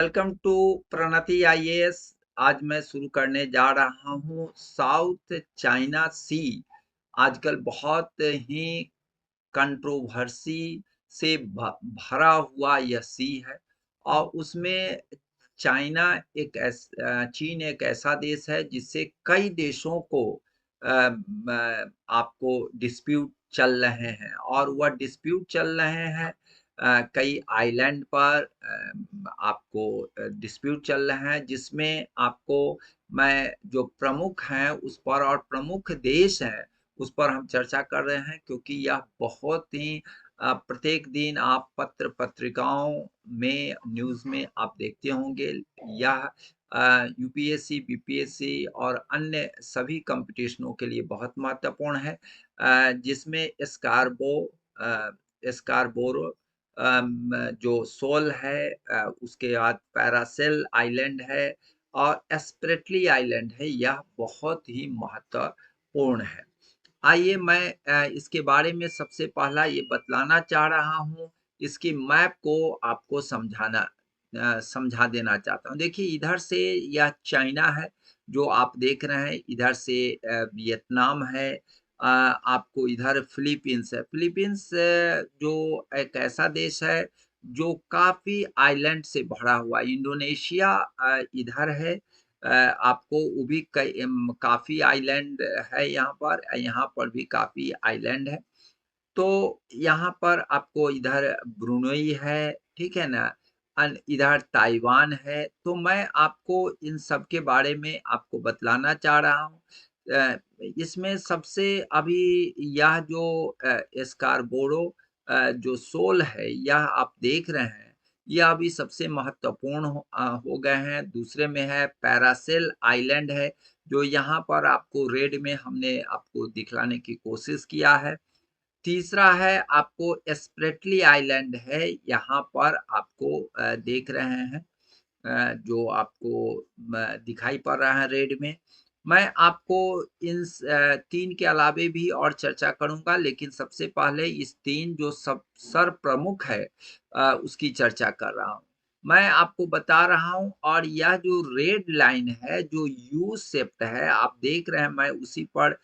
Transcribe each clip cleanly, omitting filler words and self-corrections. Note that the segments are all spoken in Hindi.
Welcome to Pranati IAS. आज मैं शुरू करने जा रहा हूँ साउथ चाइना सी। आजकल बहुत ही कंट्रोवर्सी से भरा हुआ यह सी है और उसमें चाइना चीन एक ऐसा देश है जिससे कई देशों को आपको डिस्प्यूट चल रहे हैं और वह डिस्प्यूट चल रहे हैं कई आइलैंड पर आपको डिस्प्यूट चल रहे हैं जिसमें आपको मैं जो प्रमुख हैं उस पर और प्रमुख देश हैं उस पर हम चर्चा कर रहे हैं क्योंकि यह बहुत ही प्रत्येक दिन आप पत्र पत्रिकाओं में न्यूज़ में आप देखते होंगे। यह यूपीएससी बीपीएससी और अन्य सभी कंपटीशनों के लिए बहुत महत्वपूर्ण है जिसमें एस्कारबोरो जो सोल है उसके बाद पैरासेल आइलैंड है और एस्प्रेटली आइलैंड है। यह बहुत ही महत्वपूर्ण है। आइए मैं इसके बारे में सबसे पहला ये बतलाना चाह रहा हूँ, इसकी मैप को आपको समझा देना चाहता हूँ। देखिए इधर से यह चाइना है, जो आप देख रहे हैं, इधर से वियतनाम है, आपको इधर फिलीपींस है। फिलीपींस जो एक ऐसा देश है, जो काफ़ी आइलैंड से भरा हुआ है। इंडोनेशिया इधर है, आपको वो भी काफ़ी आइलैंड है यहाँ पर भी काफ़ी आइलैंड है। तो यहाँ पर आपको इधर ब्रुनई है, ठीक है ना? इधर ताइवान है, तो मैं आपको इन सब के बारे में आपको बतलाना चाह रहा हूँ। इसमें सबसे अभी यह जो एस्कारबोरो जो सोल है, यह आप देख रहे हैं, यह अभी सबसे महत्वपूर्ण हो गए हैं। दूसरे में है पैरासेल आइलैंड है, जो यहाँ पर आपको रेड में हमने आपको दिखलाने की कोशिश किया है। तीसरा है आपको स्प्रेटली आइलैंड है, यहाँ पर आपको देख रहे हैं जो आपको दिखाई पड़ रहा है रेड में। मैं आपको इन 3 के अलावे भी और चर्चा करूँगा, लेकिन सबसे पहले इस 3 जो सब सर्वप्रमुख है उसकी चर्चा कर रहा हूँ। मैं आपको बता रहा हूँ और यह जो रेड लाइन है, जो यू शेप्ड है, आप देख रहे हैं, मैं उसी पर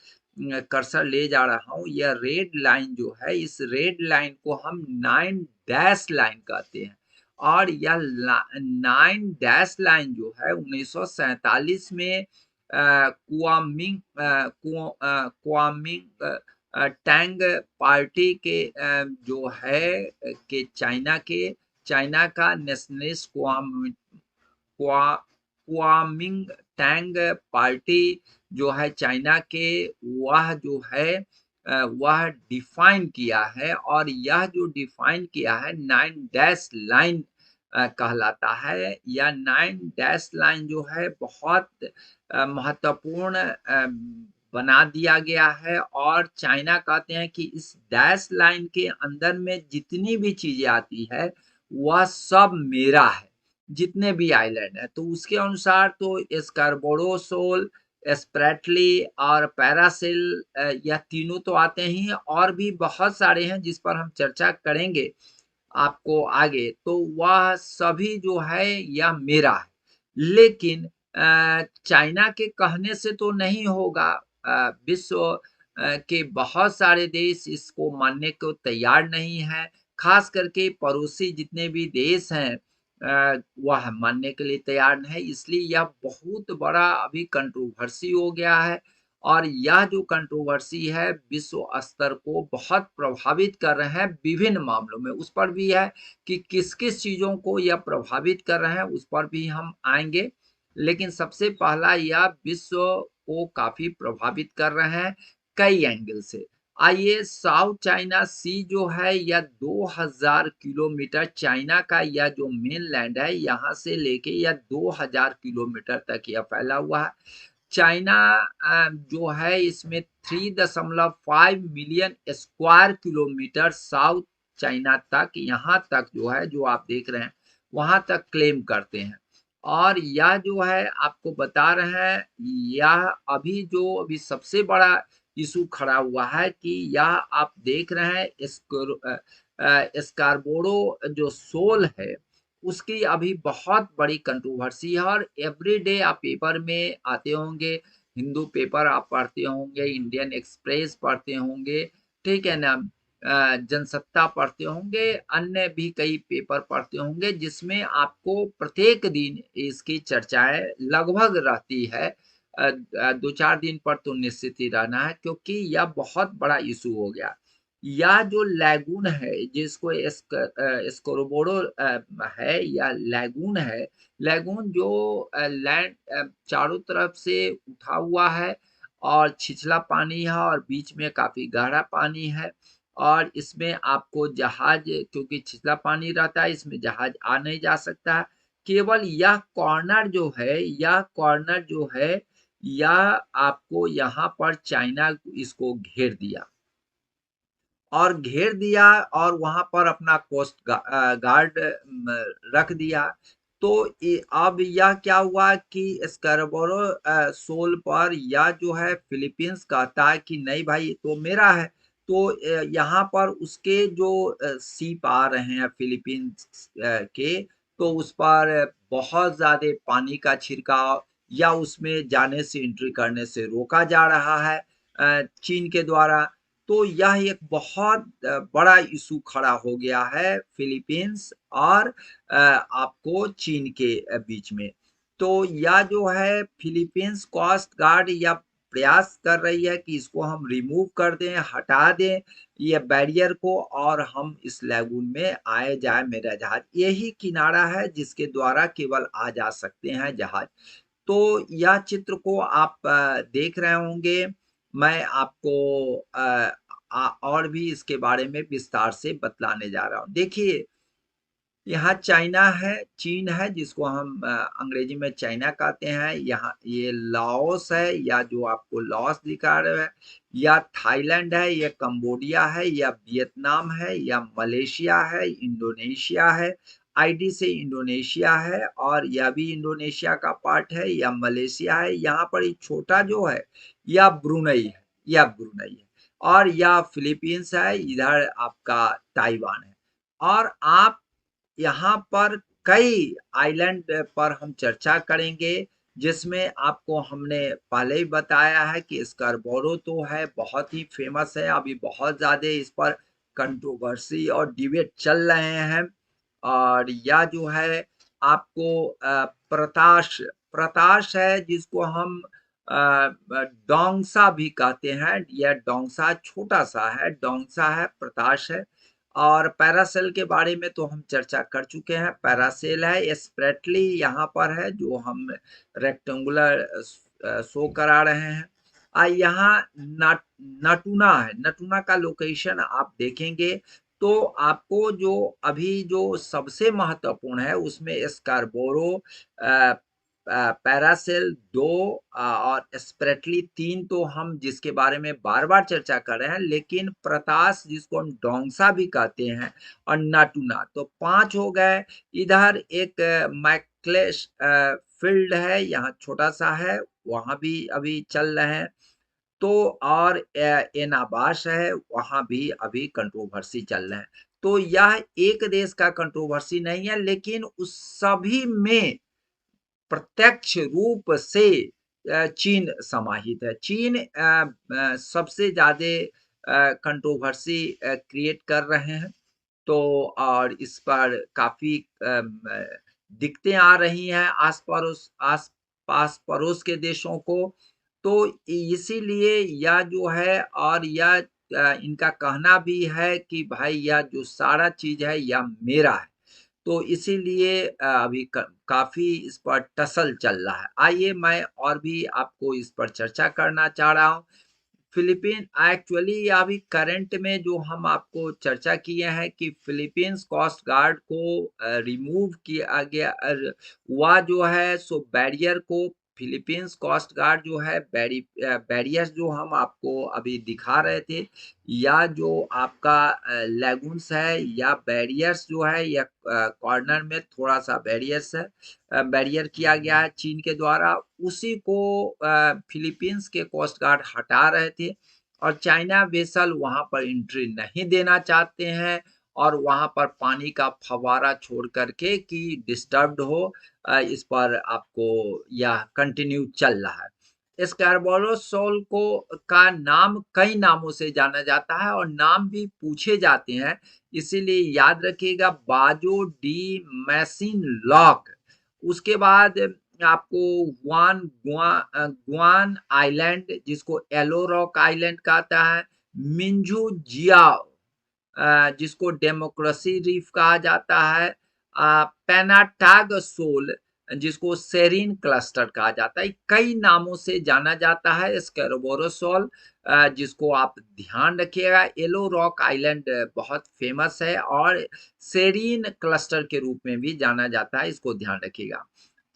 कर्सर ले जा रहा हूँ। यह रेड लाइन जो है, इस रेड लाइन को हम 9 डैश लाइन कहते हैं और यह 9 डैश लाइन जो है 1947 में कुआमिंग टैंग पार्टी के जो है कि चाइना का नेशनलिस्ट कुआमिंग टैंग पार्टी जो है चाइना के, वह जो है वह डिफाइन किया है और यह जो डिफाइन किया है 9 डैश लाइन कहलाता है। यह 9 डैश लाइन जो है बहुत महत्वपूर्ण बना दिया गया है और चाइना कहते हैं कि इस डैश लाइन के अंदर में जितनी भी चीजें आती है वह सब मेरा है, जितने भी आइलैंड है। तो उसके अनुसार तो एस्कारबोरोसोल, स्प्रैटली और पैरासेल, यह तीनों तो आते ही हैं और भी बहुत सारे हैं जिस पर हम चर्चा करेंगे आपको आगे। तो वह सभी जो है यह मेरा है, लेकिन चाइना के कहने से तो नहीं होगा। विश्व के बहुत सारे देश इसको मानने को तैयार नहीं है, खास करके पड़ोसी जितने भी देश हैं वह मानने के लिए तैयार नहीं है। इसलिए यह बहुत बड़ा अभी कंट्रोवर्सी हो गया है और यह जो कंट्रोवर्सी है विश्व स्तर को बहुत प्रभावित कर रहे हैं विभिन्न मामलों में। उस पर भी है कि किस-किस चीज़ों को यह प्रभावित कर रहे हैं, उस पर भी हम आएँगे। लेकिन सबसे पहला यह विश्व को काफ़ी प्रभावित कर रहे हैं कई एंगल से। आइए, साउथ चाइना सी जो है यह 2000 किलोमीटर, चाइना का यह जो मेनलैंड है यहाँ से लेके यह 2000 किलोमीटर तक यह फैला हुआ है। चाइना जो है इसमें 3.5 million square kilometre south China तक, यहाँ तक जो है, जो आप देख रहे हैं, वहाँ तक क्लेम करते हैं। और यह जो है आपको बता रहे हैं, यह अभी सबसे बड़ा इशू खड़ा हुआ है कि यह आप देख रहे हैं स्कारबोरो जो सोल है, उसकी अभी बहुत बड़ी कंट्रोवर्सी है और एवरीडे आप पेपर में आते होंगे, हिंदू पेपर आप पढ़ते होंगे, इंडियन एक्सप्रेस पढ़ते होंगे, ठीक है ना? जनसत्ता पढ़ते होंगे, अन्य भी कई पेपर पढ़ते होंगे जिसमें आपको प्रत्येक दिन इसकी चर्चाएँ लगभग रहती है। 2-4 दिन पर तो निश्चित ही रहना है क्योंकि यह बहुत बड़ा इश्यू हो गया। या जो लैगून है जिसको स्कोरबोरो है या लैगून है, लैगून जो लैंड चारों तरफ से उठा हुआ है और छिछला पानी है और बीच में काफ़ी गहरा पानी है और इसमें आपको जहाज क्योंकि छिछला पानी रहता है, इसमें जहाज आ नहीं जा सकता है। केवल यह कॉर्नर जो है, यह आपको यहाँ पर चाइना इसको घेर दिया। और घेर दिया और वहाँ पर अपना गार्ड रख दिया। तो अब यह क्या हुआ कि स्कैरबरो shoal पर यह जो है फिलीपींस कहता है कि नहीं भाई ये तो मेरा है। तो यहाँ पर उसके जो शिप आ रहे हैं फिलीपींस के, तो उस पर बहुत ज़्यादा पानी का छिड़काव या उसमें जाने से एंट्री करने से रोका जा रहा है चीन के द्वारा। तो यह एक बहुत बड़ा इश्यू खड़ा हो गया है फिलीपींस और आपको चीन के बीच में। तो यह जो है फिलीपींस कोस्ट गार्ड यह प्रयास कर रही है कि इसको हम रिमूव कर दें, हटा दें ये बैरियर को और हम इस लैगून में आए जाए मेरा जहाज। यही किनारा है जिसके द्वारा केवल आ जा सकते हैं जहाज। तो यह चित्र को आप देख रहे होंगे। मैं आपको और भी इसके बारे में विस्तार से बतलाने जा रहा हूँ। देखिए, यहाँ चाइना है, चीन है जिसको हम अंग्रेजी में चाइना कहते हैं। यहाँ ये लाओस है या जो आपको लाओस दिखा रहे हैं, या थाईलैंड है, या कंबोडिया है, या वियतनाम है, या मलेशिया है, इंडोनेशिया है। आईडी से इंडोनेशिया है और यह भी इंडोनेशिया का पार्ट है, या मलेशिया है। यहाँ पर ये छोटा जो है, यह ब्रुनई है, यह ब्रुनई है और यह फिलीपींस है, इधर आपका ताइवान है। और आप यहाँ पर कई आइलैंड पर हम चर्चा करेंगे, जिसमें आपको हमने पहले ही बताया है कि स्कार्बोरो तो है, बहुत ही फेमस है, अभी बहुत ज़्यादा इस पर कंट्रोवर्सी और डिबेट चल रहे हैं। और यह जो है आपको प्रताश प्रताश है जिसको हम डोंगसा भी कहते हैं। यह डोंगसा छोटा-सा है, डोंगसा है, प्रताश है। और पैरासेल के बारे में तो हम चर्चा कर चुके हैं। पैरासेल है, स्प्रेटली यहाँ पर है जो हम रेक्टेंगुलर शो करा रहे हैं। यहाँ नटूना है, नटूना का लोकेशन आप देखेंगे तो आपको जो अभी जो सबसे महत्वपूर्ण है उसमें स्कार्बोरो अ पैरासेल 2 और स्प्रेटली 3 तो हम जिसके बारे में बार-बार चर्चा कर रहे हैं, लेकिन प्रतास जिसको हम डोंगसा भी कहते हैं और नाटूना तो 5 हो गए। इधर एक मैक्लेश फील्ड है, यहाँ छोटा-सा है, वहाँ भी अभी चल रहे हैं। तो और एनाबाश है, वहाँ भी अभी कंट्रोवर्सी चल रहे हैं। तो यह एक देश का कंट्रोवर्सी नहीं है, लेकिन उस सभी में प्रत्यक्ष रूप से चीन समाहित है। चीन सबसे ज़्यादा कंट्रोवर्सी क्रिएट कर रहे हैं। तो और इस पर काफ़ी दिक्कतें आ रही हैं आस-पास पड़ोस के देशों को। तो इसीलिए यह जो है और यह इनका कहना भी है कि भाई यह जो सारा चीज़ है यह मेरा है। तो इसीलिए अभी काफ़ी इस पर टसल चल रहा है। आइए मैं और भी आपको इस पर चर्चा करना चाह रहा हूँ। फिलीपीन एक्चुअली अभी करंट में जो हम आपको चर्चा किए हैं कि फिलीपींस कोस्ट गार्ड को रिमूव किया गया हुआ जो है सो बैरियर को फिलीपींस कोस्ट गार्ड जो है बैरियर्स जो हम आपको अभी दिखा रहे थे या जो आपका लैगून्स है या बैरियर्स जो है या कॉर्नर में थोड़ा-सा बैरियर्स है बैरियर किया गया है चीन के द्वारा, उसी को फिलीपींस के कोस्ट गार्ड हटा रहे थे और चाइना वेसल वहाँ पर एंट्री नहीं देना चाहते हैं और वहाँ पर पानी का फव्वारा छोड़ करके कि डिस्टर्ब्ड हो, इस पर आपको यह कंटिन्यू चल रहा है। स्कैर्बोरोसोल को का नाम कई नामों से जाना जाता है और नाम भी पूछे जाते हैं, इसीलिए याद रखिएगा बाजो डी मैसिन लॉक। उसके बाद आपको गुआन आइलैंड जिसको येलो रॉक आइलैंड कहता है, मिंजू जियाओ जिसको डेमोक्रेसी रीफ कहा जाता है, पेनाटाग सोल जिसको सेरीन क्लस्टर कहा जाता है, कई नामों से जाना जाता है स्कैर्बोरोसोल, जिसको आप ध्यान रखिएगा। येलो रॉक आइलैंड बहुत फेमस है और सेरीन क्लस्टर के रूप में भी जाना जाता है, इसको ध्यान रखिएगा।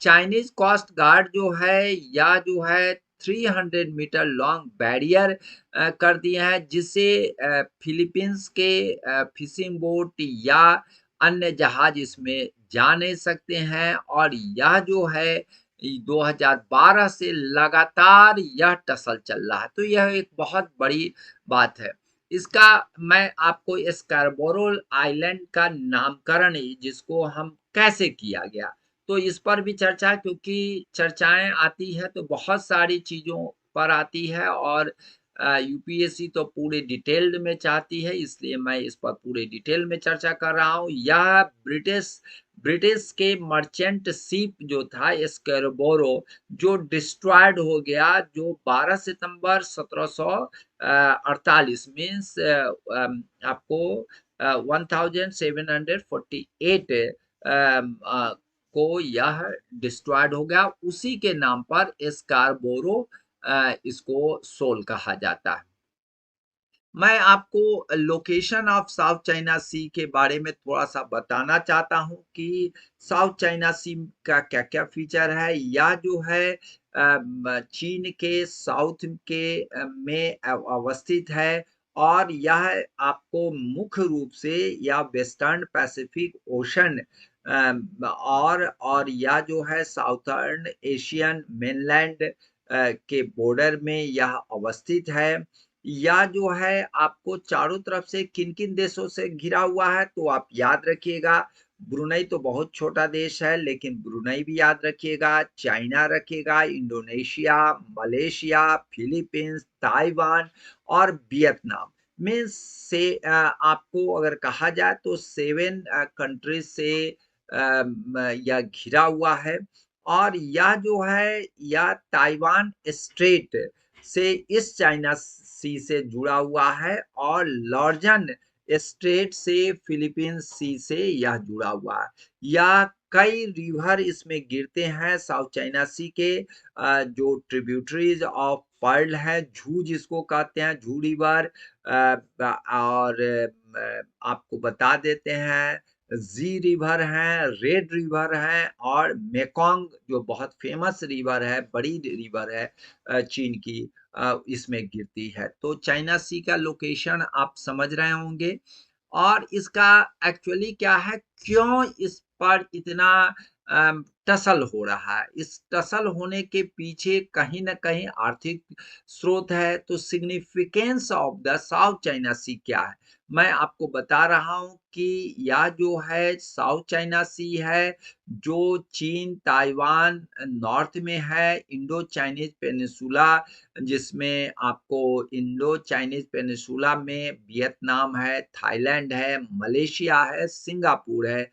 चाइनीज कोस्ट गार्ड जो है या जो है 300 मीटर लॉन्ग बैरियर कर दिए हैं, जिससे फिलीपींस के फिशिंग बोट या अन्य जहाज इसमें जा नहीं सकते हैं और यह जो है 2012 से लगातार यह टसल चल रहा है, तो यह एक बहुत बड़ी बात है। इसका मैं आपको स्कारबोरो आइलैंड का नामकरण जिसको हम कैसे किया गया, तो इस पर भी चर्चा, क्योंकि चर्चाएं आती है तो बहुत सारी चीजों पर आती है और यूपीएससी तो पूरे डिटेल्ड में चाहती है, इसलिए मैं इस पर पूरे डिटेल में चर्चा कर रहा हूँ। यह ब्रिटिश ब्रिटिश के मर्चेंट शिप जो था स्कैर्बोरो, जो डिस्ट्रॉयड हो गया, जो 12 सितंबर 1748 मीन्स आपको 1748 को यह डिस्ट्रॉयड हो गया, उसी के नाम पर स्कारबोरो इसको सोल कहा जाता है। मैं आपको लोकेशन ऑफ साउथ चाइना सी के बारे में थोड़ा सा बताना चाहता हूं कि साउथ चाइना सी का क्या क्या फीचर है। यह जो है चीन के साउथ के में अवस्थित है और यह आपको मुख्य रूप से या वेस्टर्न पैसिफिक ओशन और यह जो है साउथर्न एशियन मेनलैंड के बॉर्डर में यह अवस्थित है। या जो है आपको चारों तरफ से किन किन देशों से घिरा हुआ है, तो आप याद रखिएगा। ब्रुनई तो बहुत छोटा देश है, लेकिन ब्रुनई भी याद रखिएगा, चाइना रखिएगा, इंडोनेशिया, मलेशिया, फिलीपींस, ताइवान और वियतनाम में से आपको अगर कहा जाए तो 7 कंट्रीज से यह घिरा हुआ है। और यह जो है यह ताइवान स्ट्रेट से इस चाइना सी से जुड़ा हुआ है और लॉर्जन स्ट्रेट से फिलीपींस सी से यह जुड़ा हुआ है। यह कई रिवर इसमें गिरते हैं साउथ चाइना सी के, जो ट्रिब्यूटरीज ऑफ पर्ल है, झू जिसको कहते हैं, झू रिवर। और आपको बता देते हैं जी रिवर है, रेड रिवर है और मेकोंग जो बहुत फेमस रिवर है, बड़ी रिवर है चीन की, इसमें गिरती है। तो चाइना सी का लोकेशन आप समझ रहे होंगे। और इसका एक्चुअली क्या है, क्यों इस पर इतना टसल हो रहा है, इस टसल होने के पीछे कहीं ना कहीं आर्थिक स्रोत है। तो significance of the south China sea क्या है, मैं आपको बता रहा हूं कि यह जो है साउथ चाइना सी है, जो चीन ताइवान नॉर्थ में है, इंडो चाइनीज पेनिसुला जिसमें आपको इंडो चाइनीज पेनिसुला में वियतनाम है, थाईलैंड है, मलेशिया है, सिंगापुर है,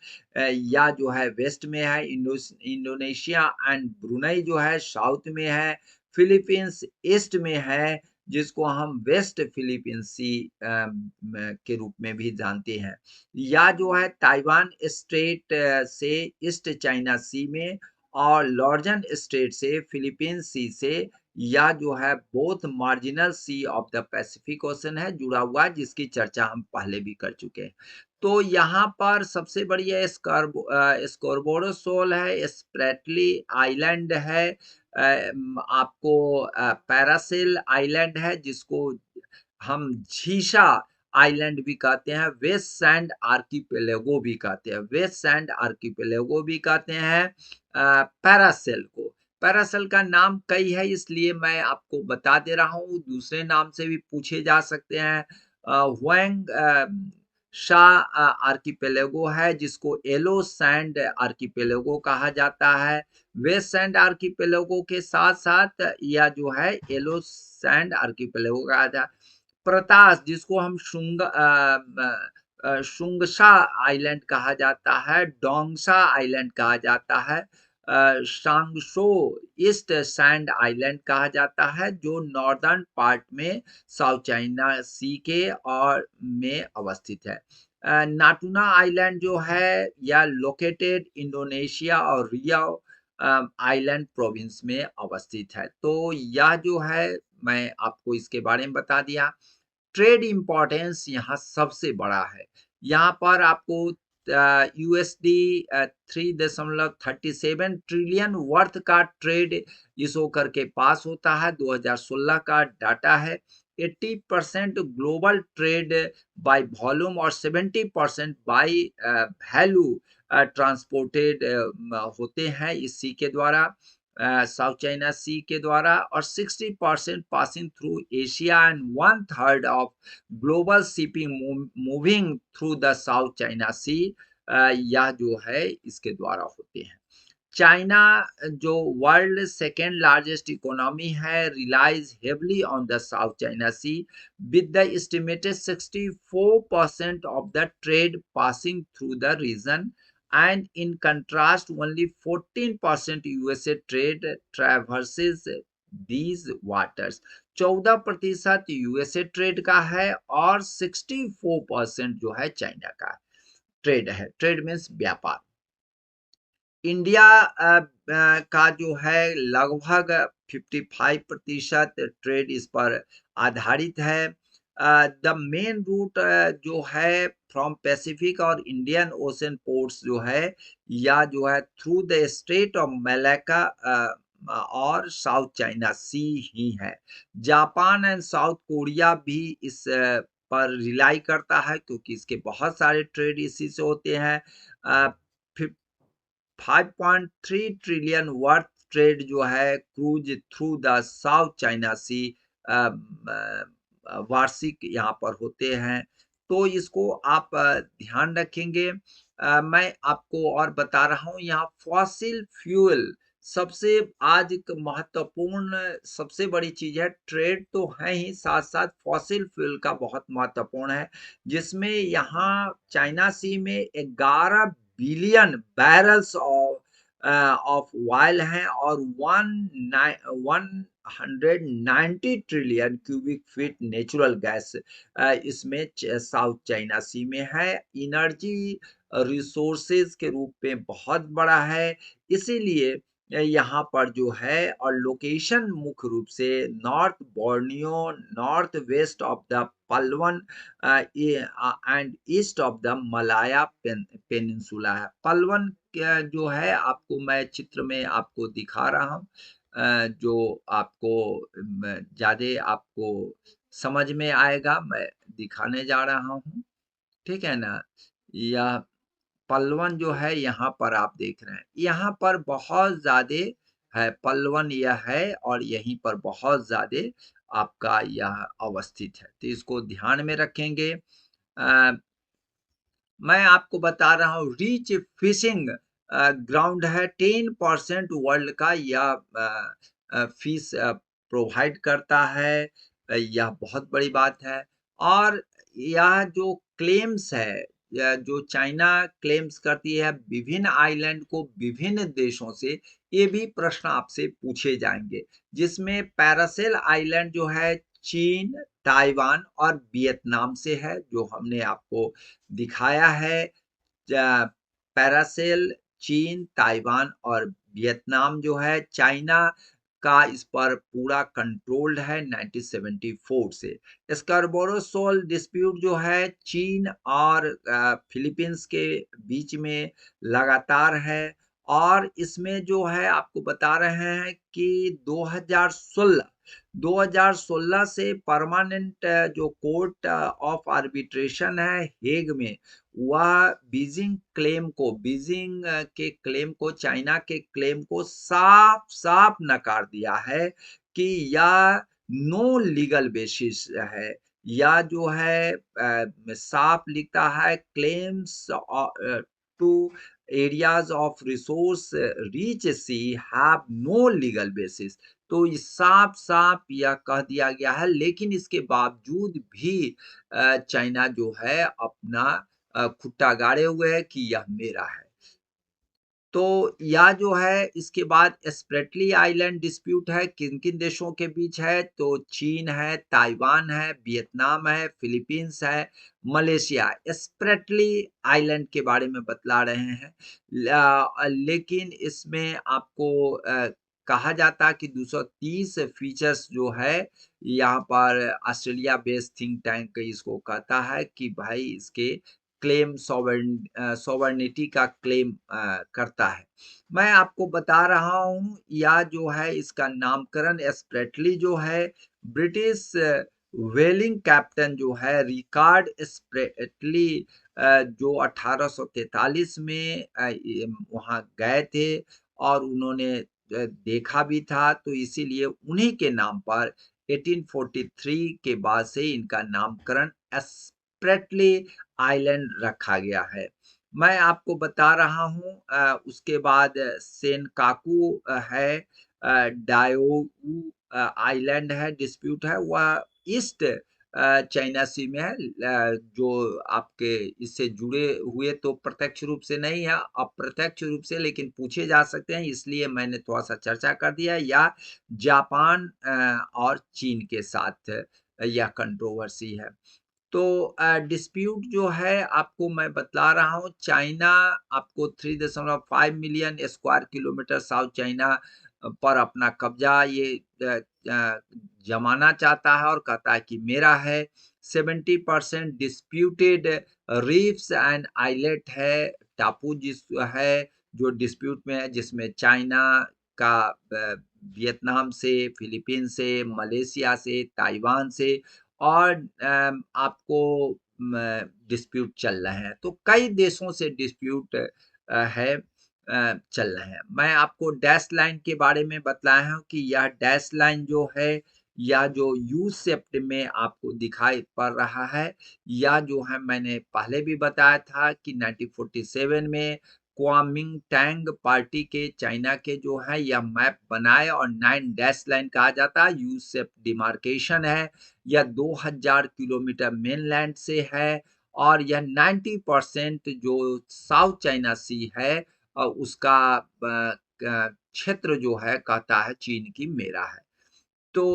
या जो है वेस्ट में है, इंडोनेशिया एंड ब्रुनई जो है साउथ में है, फिलीपींस ईस्ट में है, जिसको हम वेस्ट फिलीपींस सी के रूप में भी जानते हैं। या जो है ताइवान स्ट्रेट से ईस्ट चाइना सी में और लॉर्जन स्ट्रेट से फिलीपींस सी से, या जो है both marginal sea of the Pacific Ocean है जुड़ा हुआ, जिसकी चर्चा हम पहले भी कर चुके हैं। तो यहाँ पर सबसे बढ़िया स्कॉर्बोरो सोल है, स्प्रेटली आइलैंड है, आपको पैरासिल आइलैंड है जिसको हम झीशा आइलैंड भी कहते हैं, वेस्ट सैंड आर्किपेलागो भी कहते हैं, वेस्ट सैंड आर्किपेलागो भी कहते हैं पैरासेल को। पैरासेल का नाम कई है, इसलिए मैं आपको बता दे रहा हूँ, दूसरे नाम से भी पूछे जा सकते हैं। हुएंग आर्किपेलागो है, जिसको येलो सैंड आर्किपेलागो कहा जाता है। वेस्ट सैंड आर्किपेलागो के साथ-साथ यह जो है येलो सैंड आर्किपेलागो कहा जाता है। प्रतास, जिसको हम शुंगशा आइलैंड कहा जाता है, डोंगशा आइलैंड कहा जाता है, शांगशो ईस्ट सैंड आइलैंड कहा जाता है, जो नॉर्दर्न पार्ट में साउथ चाइना सी के और में अवस्थित है। नाटुना आइलैंड जो है यह लोकेटेड इंडोनेशिया और रियाओ आइलैंड प्रोविंस में अवस्थित है। तो यह जो है मैं आपको इसके बारे में बता दिया। ट्रेड इम्पोर्टेंस यहाँ सबसे बड़ा है। यहाँ पर आपको यूएसडी 3.37 ट्रिलियन वर्थ का ट्रेड इस होकर के पास होता है। 2016 का डाटा है। 80% ग्लोबल ट्रेड बाय वॉल्यूम और 70% बाय वैल्यू ट्रांसपोर्टेड होते हैं इस सी के द्वारा, साउथ चाइना सी के द्वारा, और 60% passing through Asia and 1/3 of global shipping moving through the south China sea, यह जो है इसके द्वारा होते हैं। चाइना जो वर्ल्ड सेकेंड लार्जेस्ट इकोनॉमी है, relies heavily on the south China sea with the estimated 64% of the trade passing through the region, and in contrast only 14% USA trade traverses these waters। 14% USA trade का है और 64% जो है चाइना का ट्रेड है। ट्रेड मीन्स व्यापार। इंडिया का जो है लगभग 55% ट्रेड इस पर आधारित है। द मेन रूट जो है फ्रॉम पैसिफिक और इंडियन ओशन पोर्ट्स जो है, या जो है through the straight of Malacca और साउथ चाइना सी ही है। जापान एंड साउथ कोरिया भी इस पर रिलाई करता है, क्योंकि इसके बहुत सारे ट्रेड इसी से होते हैं। 5.3 ट्रिलियन वर्थ ट्रेड जो है cruise through the south China sea वार्षिक यहाँ पर होते हैं। तो इसको आप ध्यान रखेंगे। मैं आपको और बता रहा हूँ, यहाँ फॉसिल फ्यूल सबसे आज एक महत्वपूर्ण सबसे बड़ी चीज है। ट्रेड तो है ही, साथ साथ फॉसिल फ्यूल का बहुत महत्वपूर्ण है, जिसमें यहाँ चाइना सी में 11 बिलियन बैरल्स ऑफ ऑयल हैं और 190 trillion cubic feet natural gas इसमें साउथ चाइना सी में है। एनर्जी रिसोर्सेज के रूप में बहुत बड़ा है, इसीलिए यहाँ पर जो है, और लोकेशन मुख्य रूप से north Borneo, north west of the Palawan and east of the Malaya peninsula है। पलवन जो है आपको मैं चित्र में आपको दिखा रहा हूँ, जो आपको ज्यादा आपको समझ में आएगा, मैं दिखाने जा रहा हूँ। ठीक है ना। यह पलवन जो है यहाँ पर आप देख रहे हैं, यहाँ पर बहुत ज्यादा है पलवन, यह है, और यहीं पर बहुत ज्यादा आपका यह अवस्थित है। तो इसको ध्यान में रखेंगे। मैं आपको बता रहा हूँ, रिच फिशिंग ग्राउंड है। 10% वर्ल्ड का यह फिश प्रोवाइड करता है। यह बहुत बड़ी बात है। और यह जो क्लेम्स है, जो चाइना क्लेम्स करती है विभिन्न आइलैंड को विभिन्न देशों से, ये भी प्रश्न आपसे पूछे जाएंगे, जिसमें पैरासेल आइलैंड जो है चीन, ताइवान और वियतनाम से है, जो हमने आपको दिखाया है। पैरासेल चीन, ताइवान और वियतनाम जो है, चाइना का इस पर पूरा कंट्रोल्ड है 1974 से। स्कार्बोरो शोल डिस्प्यूट जो है चीन और फिलीपींस के बीच में लगातार है, और इसमें जो है आपको बता रहे हैं कि 2016 से परमानेंट जो कोर्ट ऑफ आर्बिट्रेशन है हेग में, वह बीजिंग के क्लेम को, चाइना के क्लेम को साफ साफ नकार दिया है कि यह नो लीगल बेसिस है, या जो है साफ लिखता है claims to areas of resource rich sea have no legal basis. तो ये साफ-साफ यह कह दिया गया है, लेकिन इसके बावजूद भी चाइना जो है अपना खुट्टा गाड़े हुए है कि यह मेरा है। तो या जो है इसके बाद स्प्रेटली आइलैंड डिस्प्यूट है, किन-किन देशों के बीच है? तो चीन है, ताइवान है, वियतनाम है, फिलीपींस है, मलेशिया। स्प्रेटली आइलैंड के बारे में बतला रहे हैं। लेकिन इसमें आपको कहा जाता है कि 230 फीचर्स जो है, यहाँ पर ऑस्ट्रेलिया बेस्ड थिंक टैंक इसको कहता है कि भाई इसके क्लेम सॉवरेनिटी का क्लेम करता है। मैं आपको बता रहा हूँ या जो है इसका नामकरण स्प्रेटली जो है ब्रिटिश व्हेलिंग कैप्टन जो है रिकार्ड स्प्रेटली जो 1843 में वहाँ गए थे और उन्होंने देखा भी था, तो इसीलिए उन्हीं के नाम पर 1843 के बाद से इनका नामकरण स्प्रेटली आइलैंड रखा गया है। मैं आपको बता रहा हूँ उसके बाद सेनकाकू है, डायोऊ आइलैंड है, डिस्प्यूट है, वह ईस्ट चाइना सी में है। जो आपके इससे जुड़े हुए तो प्रत्यक्ष रूप से नहीं है, अप्रत्यक्ष रूप से लेकिन पूछे जा सकते हैं, इसलिए मैंने थोड़ा-सा चर्चा कर दिया। या जापान और चीन के साथ यह कंट्रोवर्सी है। तो डिस्प्यूट जो है आपको मैं बतला रहा हूँ, चाइना आपको 3.5 million square kilometre south China पर अपना कब्ज़ा ये जमाना चाहता है और कहता है कि मेरा है। 70% डिस्प्यूटेड रीफ्स एंड आइलेट है, टापू जिस है जो डिस्प्यूट में है, जिसमें चाइना का वियतनाम से, फिलीपींस से, मलेशिया से, ताइवान से और आपको डिस्प्यूट चल रहे हैं। तो कई देशों से डिस्प्यूट है चल रहे हैं। मैं आपको डैश लाइन के बारे में बतलाया हूँ कि यह डैश लाइन जो है या जो यू शेप्ड में आपको दिखाई पड़ रहा है, या जो है मैंने पहले भी बताया था कि 1947 में क्वामिंगटैंग पार्टी के चाइना के जो है यह मैप बनाए और 9 डैश लाइन कहा जाता है। यू शेप डिमार्केशन है, यह 2000 किलोमीटर मेनलैंड से है और यह 90% जो साउथ चाइना सी है उसका क्षेत्र जो है कहता है चीन की मेरा है। तो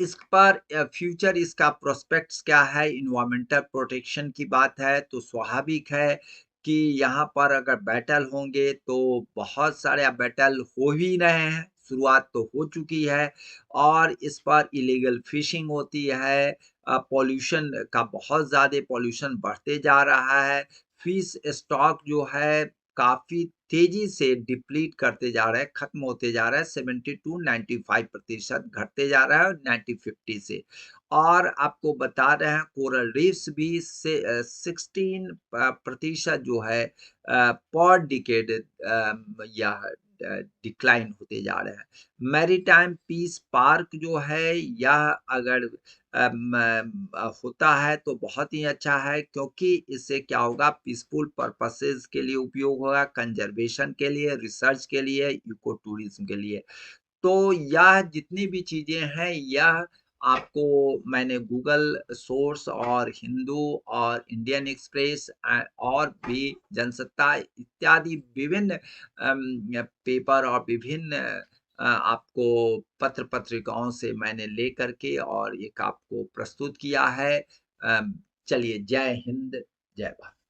इस पर फ्यूचर इसका प्रोस्पेक्ट्स क्या है, एनवायरमेंटल प्रोटेक्शन की बात है तो स्वाभाविक है कि यहाँ पर अगर बैटल होंगे तो बहुत सारे अब बैटल हो ही रहे हैं, शुरुआत तो हो चुकी है और इस पर इलीगल फिशिंग होती है, पॉल्यूशन का बहुत ज़्यादा पॉल्यूशन बढ़ते जा रहा है, फिश स्टॉक जो है काफ़ी तेज़ी से डिप्लीट करते जा रहे हैं, खत्म होते जा रहा है, 70 टू 95% घटते जा रहा है 1950 से। और आपको बता रहे हैं कोरल रीफ्स भी से 16 प्रतिशत जो है पर डिकेड यह डिक्लाइन होते जा रहे हैं। मैरीटाइम पीस पार्क जो है यह अगर होता है तो बहुत ही अच्छा है क्योंकि इससे क्या होगा पीसफुल पर्पसेस के लिए उपयोग होगा, कंजर्वेशन के लिए, रिसर्च के लिए, इको टूरिज्म के लिए। तो यह जितनी भी चीज़ें हैं यह आपको मैंने गूगल सोर्स और हिंदू और इंडियन एक्सप्रेस और भी जनसत्ता इत्यादि विभिन्न पेपर और विभिन्न आपको पत्र-पत्रिकाओं से मैंने लेकर के और एक आपको प्रस्तुत किया है। चलिए जय हिंद, जय भारत।